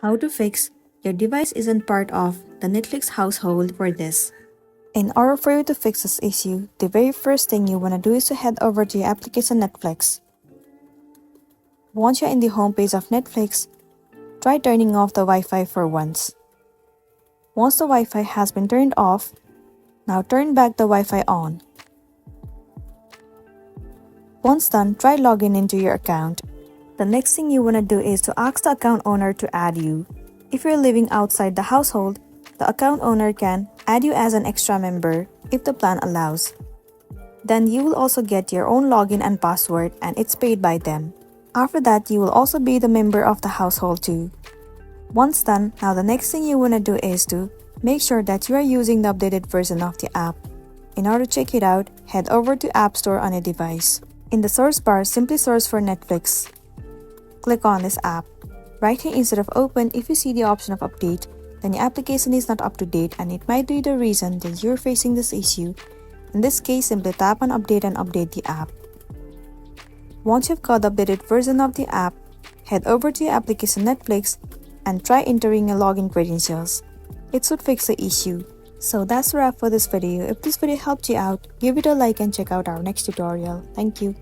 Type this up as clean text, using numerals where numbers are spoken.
How to fix your device isn't part of the Netflix household for this. In order for you to fix this issue, the very first thing you want to do is to head over to your application Netflix. Once you're in the homepage of Netflix, try turning off the Wi-Fi for once. Once the Wi-Fi has been turned off, now turn back the Wi-Fi on. Once done, try logging into your account. The next thing you want to do is to ask the account owner to add you. If you're living outside the household, the account owner can add you as an extra member if the plan allows. Then you will also get your own login and password, and it's paid by them. After that, you will also be the member of the household too. Once done, now the next thing you want to do is to make sure that you are using the updated version of the app. In order to check it out, head over to App Store on your device. In the search bar, simply search for Netflix. Click on this app. Right here instead of open, if you see the option of update, then your application is not up to date and it might be the reason that you're facing this issue. In this case, simply tap on update and update the app. Once you've got the updated version of the app, head over to your application Netflix and try entering your login credentials. It should fix the issue. So that's a wrap for this video. If this video helped you out, give it a like and check out our next tutorial. Thank you.